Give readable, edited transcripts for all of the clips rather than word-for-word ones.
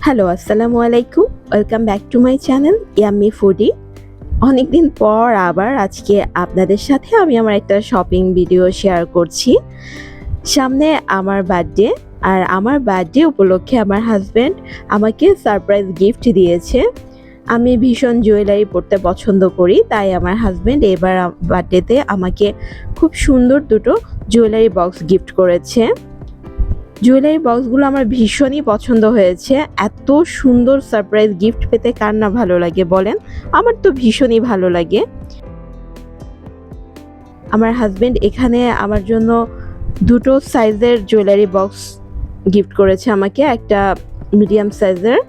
Hello, আসসালামু আলাইকুম। Welcome back to my channel yummy foodie. অনেকদিন পর আবার আজকে আপনাদের সাথে আমি আমার একটা শপিং ভিডিও শেয়ার করছি। সামনে আমার বার্থডে, আর আমার বার্থডে উপলক্ষে আমার হাজব্যান্ড আমাকে সারপ্রাইজ গিফট দিয়েছে। আমি ভীষণ জুয়েলারি পরতে পছন্দ করি, তাই আমার হাজব্যান্ড এবার বার্থডেতে আমাকে খুব সুন্দর দুটো জুয়েলারি বক্স গিফট করেছে। জুয়েলারি বক্সগুলো আমার ভীষণই পছন্দ হয়েছে। এত সুন্দর সারপ্রাইজ গিফট পেতে কার না ভালো লাগে বলেন? আমার তো ভীষণই ভালো লাগে। আমার হাজবেন্ড এখানে আমার জন্য দুটো সাইজের জুয়েলারি বক্স গিফট করেছে আমাকে। একটা মিডিয়াম সাইজের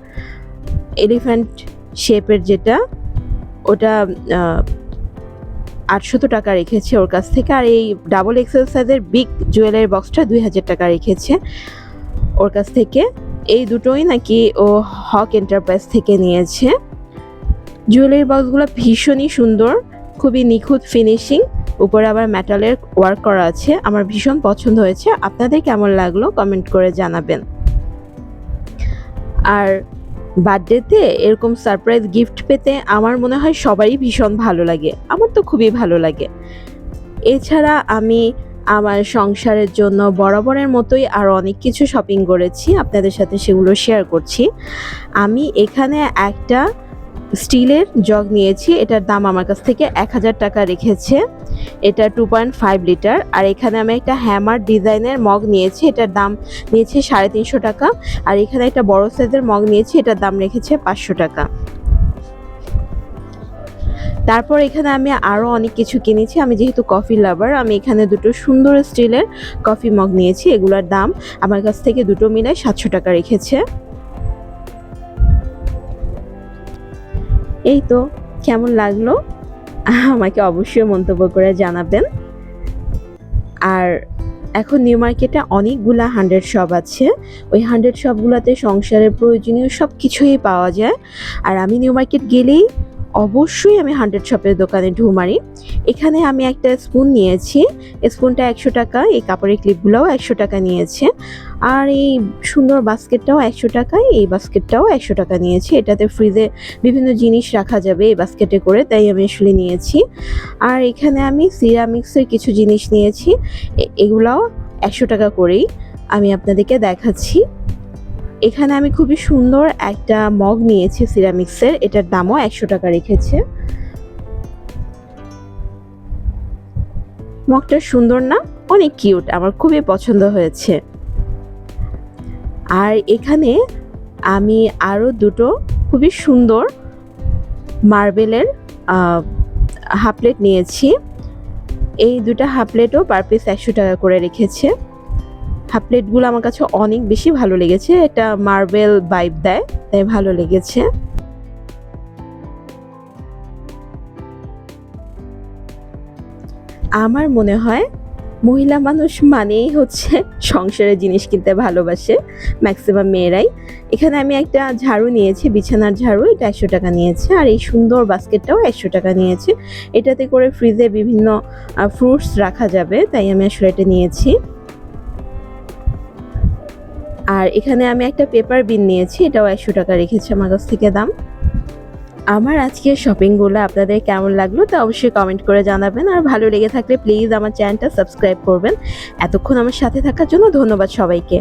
এলিফ্যান্ট শেপের, যেটা ওটা 800 টাকা রেখেছে ওর কাছ থেকে। আর এই ডাবল এক্সেল সাইজের বিগ জুয়েলারি বক্সটা 2000 টাকা রেখেছে ওর কাছ থেকে। এই দুটোই নাকি ও হক এন্টারপ্রাইজ থেকে নিয়েছে। জুয়েলারি বক্সগুলো ভীষণই সুন্দর, খুবই নিখুঁত ফিনিশিং, উপরে আবার মেটালের ওয়ার্ক করা আছে। আমার ভীষণ পছন্দ হয়েছে। আপনাদের কেমন লাগলো কমেন্ট করে জানাবেন। আর বার্থডেতে এরকম সারপ্রাইজ গিফট পেতে আমার মনে হয় সবারই ভীষণ ভালো লাগে। আমার তো খুবই ভালো লাগে। এছাড়া আমি আমার সংসারের জন্য বরাবরের মতোই আরও অনেক কিছু শপিং করেছি, আপনাদের সাথে সেগুলো শেয়ার করছি। আমি এখানে একটা স্টিলের জগ নিয়েছি, এটার দাম আমার কাছ থেকে 1000 টাকা রেখেছে। এটা 2.5 লিটার। আর এখানে আমি একটা হ্যামার ডিজাইনের মগ নিয়েছি, এটার দাম নিয়েছে 350 টাকা। আর এখানে একটা বড় সাইজের মগ নিয়েছি, এটার দাম রেখেছে 500 টাকা। তারপর এখানে আমি আরও অনেক কিছু কিনেছি। আমি যেহেতু কফি লাভার, আমি এখানে দুটো সুন্দর স্টিলের কফি মগ নিয়েছি। এগুলোর দাম আমার কাছ থেকে দুটো মিলে 700 টাকা রেখেছে। এই তো, কেমন লাগলো আমাকে অবশ্যই মন্তব্য করে জানাবেন। আর এখন নিউ মার্কেটে অনেকগুলা 100 শপ আছে। ওই 100 শপগুলোতে সংসারের প্রয়োজনীয় সব কিছুই পাওয়া যায়। আর আমি নিউ মার্কেট গেলেই অবশ্যই আমি 100 শপের দোকানে ঢু মারি। এখানে আমি একটা স্পুন নিয়েছি, স্পুনটা 100 টাকা। এই কাপড়ের ক্লিপগুলোও 100 টাকা নিয়েছে। আর এই সুন্দর বাস্কেটটাও 100 টাকা। এই বাস্কেটটাও 100 টাকা নিয়েছি। এটাতে ফ্রিজে বিভিন্ন জিনিস রাখা যাবে এই বাস্কেটে করে, তাই আমি আসলে নিয়েছি। আর এখানে আমি সিরামিক্সের কিছু জিনিস নিয়েছি, এগুলাও 100 টাকা করেই আমি আপনাদেরকে দেখাচ্ছি। এখানে আমি খুবই সুন্দর একটা মগ নিয়েছি সিরামিক্সের, এটার দামও 100 টাকা রেখেছে। মগটা সুন্দর না? অনেক কিউট, আমার খুবই পছন্দ হয়েছে। আর এখানে আমি আরও দুটো খুবই সুন্দর মার্বেলের হাফ প্লেট নিয়েছি। এই দুটো হাফ প্লেটও পার পিস 100 টাকা করে রেখেছে। হাফ প্লেটগুলো আমার কাছে অনেক বেশি ভালো লেগেছে, এটা মার্বেল ভাইব দেয়, তাই ভালো লেগেছে। আমার মনে হয় মহিলা মানুষ মানেই হচ্ছে সংসারের জিনিস কিনতে ভালোবাসে, ম্যাক্সিমাম মেয়েরাই। এখানে আমি একটা ঝাড়ু নিয়েছি, বিছানার ঝাড়ু, এটা 100 টাকা নিয়েছে। আর এই সুন্দর বাস্কেটটাও 100 টাকা নিয়েছে। এটাতে করে ফ্রিজে বিভিন্ন ফ্রুটস রাখা যাবে, তাই আমি আসলে এটা নিয়েছি। আর এখানে আমি একটা পেপার বিন নিয়েছি, এটাও 100 টাকা রেখেছে আমার কাছ থেকে দাম। আমার আজকের শপিংগুলো আপনাদের কেমন লাগলো তা অবশ্যই কমেন্ট করে জানাবেন। আর ভালো লেগে থাকলে প্লিজ আমার চ্যানেলটা সাবস্ক্রাইব করবেন। এতক্ষণ আমার সাথে থাকার জন্য ধন্যবাদ সবাইকে।